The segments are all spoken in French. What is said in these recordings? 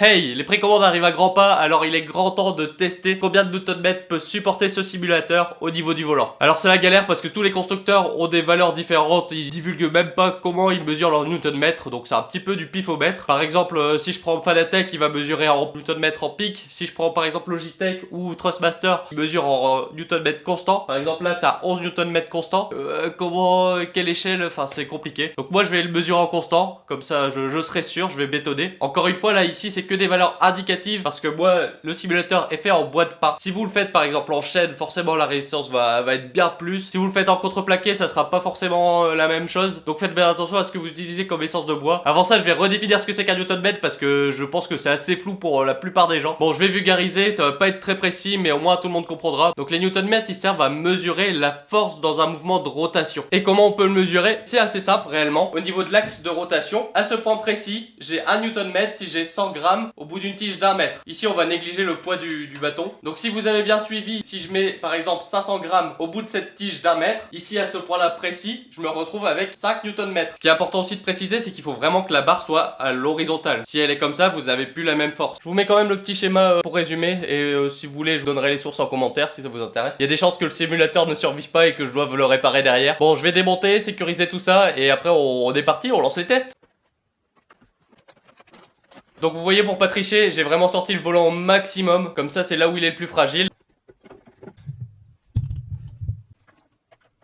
Hey, les précommandes arrivent à grands pas, alors il est grand temps de tester combien de Nm peut supporter ce simulateur au niveau du volant. Alors c'est la galère parce que tous les constructeurs ont des valeurs différentes, ils divulguent même pas comment ils mesurent leur Nm, donc c'est un petit peu du pifomètre. Par exemple, si je prends Fanatec, il va mesurer en Nm en pic. Si je prends par exemple Logitech ou Trustmaster, il mesure en Nm constant. Par exemple là c'est à 11 Nm constant. Quelle échelle, enfin c'est compliqué. Donc moi je vais le mesurer en constant, comme ça je serai sûr, je vais bétonner. Encore une fois là ici c'est que des valeurs indicatives parce que moi le simulateur est fait en bois de pain. Si vous le faites par exemple en chaîne, forcément la résistance va être bien plus. Si vous le faites en contreplaqué, ça sera pas forcément la même chose. Donc faites bien attention à ce que vous utilisez comme essence de bois. Avant ça je vais redéfinir ce que c'est qu'un Nm parce que je pense que c'est assez flou pour la plupart des gens. Bon, je vais vulgariser, ça va pas être très précis mais au moins tout le monde comprendra. Donc les Nm ils servent à mesurer la force dans un mouvement de rotation. Et comment on peut le mesurer? C'est assez simple réellement. Au niveau de l'axe de rotation, à ce point précis, j'ai 1 Nm si j'ai 100 grammes au bout d'une tige d'1 mètre. Ici on va négliger le poids du bâton. Donc si vous avez bien suivi, si je mets par exemple 500 grammes au bout de cette tige d'1 mètre, ici à ce point là précis, je me retrouve avec 5 Nm. Ce qui est important aussi de préciser, c'est qu'il faut vraiment que la barre soit à l'horizontale. Si elle est comme ça, vous n'avez plus la même force. Je vous mets quand même le petit schéma pour résumer et si vous voulez je vous donnerai les sources en commentaire si ça vous intéresse. Il y a des chances que le simulateur ne survive pas et que je doive le réparer derrière. Bon, je vais démonter, sécuriser tout ça et après on est parti, on lance les tests. Donc vous voyez, pour pas tricher, j'ai vraiment sorti le volant au maximum, comme ça c'est là où il est le plus fragile.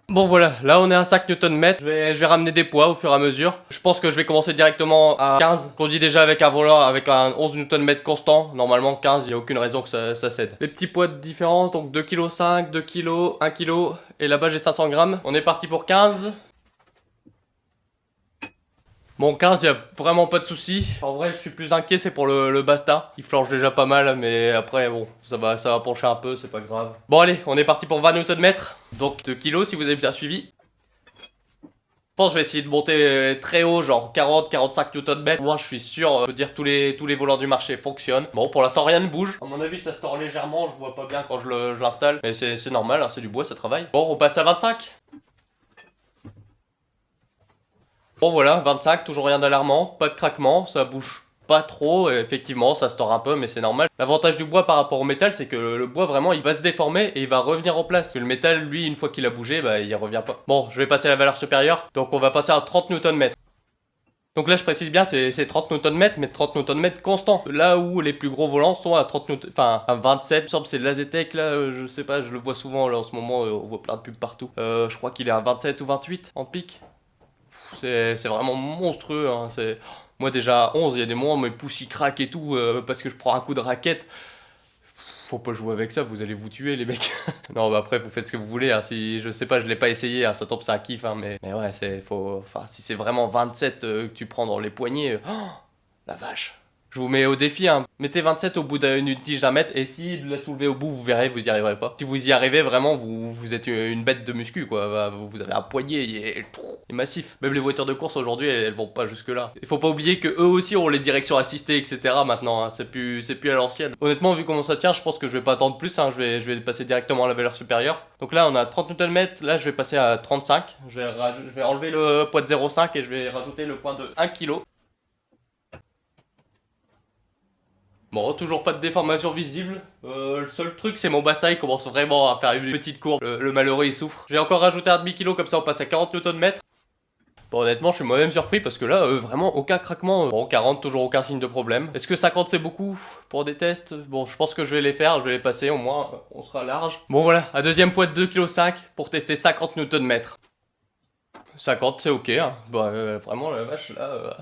Bon voilà, là on est à 5 Nm, je vais ramener des poids au fur et à mesure. Je pense que je vais commencer directement à 15. On dit déjà avec un volant avec un 11 Nm constant, normalement 15, il n'y a aucune raison que ça cède. Les petits poids de différence, donc 2,5 kg, 2 kg, 1 kg, et là-bas j'ai 500 grammes. On est parti pour 15. Bon, 15, y a vraiment pas de souci. En vrai, je suis plus inquiet, c'est pour le Basta. Il flanche déjà pas mal, mais après, bon, ça va pencher un peu, c'est pas grave. Bon, allez, on est parti pour 20 Nm. Donc 2 kilos, si vous avez bien suivi. Je pense que je vais essayer de monter très haut, genre 40-45 Nm. Moi, je suis sûr, je peux dire tous les volants du marché fonctionnent. Bon, pour l'instant, rien ne bouge. À mon avis, ça se tord légèrement, je vois pas bien quand je l'installe. Mais c'est normal, hein, c'est du bois, ça travaille. Bon, on passe à 25. Bon voilà, 25, toujours rien d'alarmant, pas de craquement, ça bouge pas trop, et effectivement ça se tord un peu mais c'est normal. L'avantage du bois par rapport au métal, c'est que le bois vraiment il va se déformer et il va revenir en place. Que le métal, lui, une fois qu'il a bougé, bah il revient pas. Bon, je vais passer à la valeur supérieure, donc on va passer à 30 Nm. Donc là je précise bien, c'est 30 Nm, mais 30 Nm constant. Là où les plus gros volants sont à 30 Nm, enfin à 27, il me semble que c'est de l'Azetec là, je sais pas, je le vois souvent là en ce moment, on voit plein de pubs partout. Je crois qu'il est à 27 ou 28 en pic. C'est vraiment monstrueux, hein. Moi déjà à 11, il y a des moments où mes pouces ils craquent et tout parce que je prends un coup de raquette. Faut pas jouer avec ça, vous allez vous tuer les mecs. Non, bah après vous faites ce que vous voulez, hein. Si je sais pas, je l'ai pas essayé, hein. Ça tombe, c'est un kiff, hein, mais ouais, enfin si c'est vraiment 27 que tu prends dans les poignets, oh, la vache. Je vous mets au défi, hein. Mettez 27 au bout d'une tige d'un mètre et si de la soulever au bout, vous verrez, vous y arriverez pas. Si vous y arrivez, vraiment, vous êtes une bête de muscu, quoi. Vous avez un poignet, il est massif. Même les voitures de course aujourd'hui, elles vont pas jusque là. Il faut pas oublier que eux aussi ont les directions assistées, etc. maintenant, hein. C'est plus à l'ancienne. Honnêtement, vu comment ça tient, je pense que je vais pas attendre plus, hein. Je vais passer directement à la valeur supérieure. Donc là, on a 30 Nm, là je vais passer à 35. Je vais enlever le poids de 0,5 et je vais rajouter le poids de 1 kg. Bon, toujours pas de déformation visible. Le seul truc, c'est mon Basta, il commence vraiment à faire une petite courbe. Le malheureux, il souffre. J'ai encore rajouté un demi-kilo, comme ça on passe à 40 Nm. Bon, honnêtement, je suis moi-même surpris parce que là, vraiment, aucun craquement. Bon, 40, toujours aucun signe de problème. Est-ce que 50 c'est beaucoup pour des tests? Bon, je pense que je vais les faire, je vais les passer, au moins, on sera large. Bon, voilà, un deuxième poids de 2,5 kg pour tester 50 Nm. 50, c'est ok, hein. Bah, vraiment, la vache, là...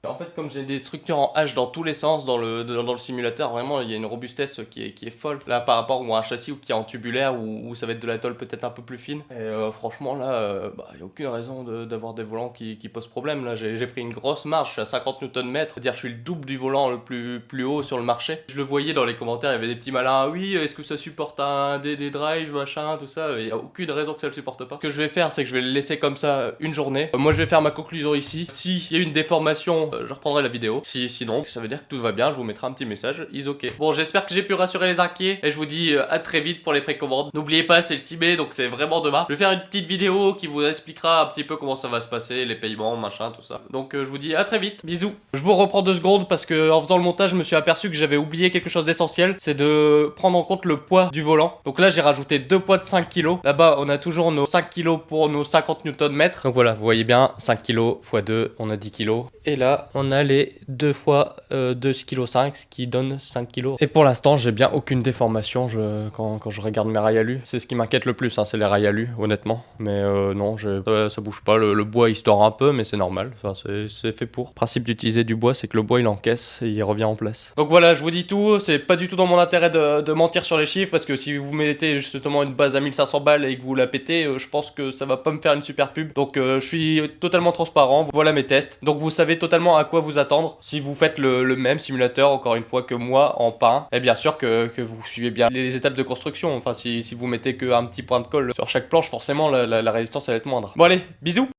En fait, comme j'ai des structures en H dans tous les sens dans le simulateur, vraiment il y a une robustesse qui est folle. Là, par rapport à un châssis qui est en tubulaire où ça va être de la tôle peut-être un peu plus fine. Et franchement, là, il n'y a aucune raison d'avoir des volants qui posent problème. Là, j'ai pris une grosse marge, je suis à 50 Nm, c'est-à-dire je suis le double du volant le plus haut sur le marché. Je le voyais dans les commentaires, il y avait des petits malins. Ah oui, est-ce que ça supporte un des drives, machin, tout ça. Il n'y a aucune raison que ça le supporte pas. Ce que je vais faire, c'est que je vais le laisser comme ça une journée. Moi, je vais faire ma conclusion ici. S'il y a une déformation je reprendrai la vidéo. Sinon, ça veut dire que tout va bien, je vous mettrai un petit message, is ok. Bon, j'espère que j'ai pu rassurer les inquiets et je vous dis à très vite pour les précommandes. N'oubliez pas, c'est le 6 mai, donc c'est vraiment demain. Je vais faire une petite vidéo qui vous expliquera un petit peu comment ça va se passer, les paiements, machin, tout ça. Donc je vous dis à très vite, bisous. Je vous reprends 2 secondes parce que en faisant le montage, je me suis aperçu que j'avais oublié quelque chose d'essentiel, c'est de prendre en compte le poids du volant. Donc là, j'ai rajouté 2 poids de 5 kg. Là-bas, on a toujours nos 5 kg pour nos 50 Nm. Donc voilà, vous voyez bien, 5 kg x 2, on a 10 kg. Et là, on a les 2 fois 2,5 kg, ce qui donne 5 kg. Et pour l'instant, j'ai bien aucune déformation quand je regarde mes rails alu. C'est ce qui m'inquiète le plus, hein, c'est les rails alu, honnêtement. Mais non, ça bouge pas. Le bois, il se tord un peu, mais c'est normal. C'est fait pour. Le principe d'utiliser du bois, c'est que le bois, il encaisse et il revient en place. Donc voilà, je vous dis tout. C'est pas du tout dans mon intérêt de mentir sur les chiffres, parce que si vous mettez justement une base à 1500 balles et que vous la pétez, je pense que ça va pas me faire une super pub. Donc je suis totalement transparent. Voilà mes tests. Donc vous savez totalement à quoi vous attendre si vous faites le même simulateur, encore une fois, que moi en pain. Et bien sûr que vous suivez bien les étapes de construction. Enfin, si vous mettez qu'un petit point de colle sur chaque planche, forcément la résistance elle va être moindre. Bon allez, bisous!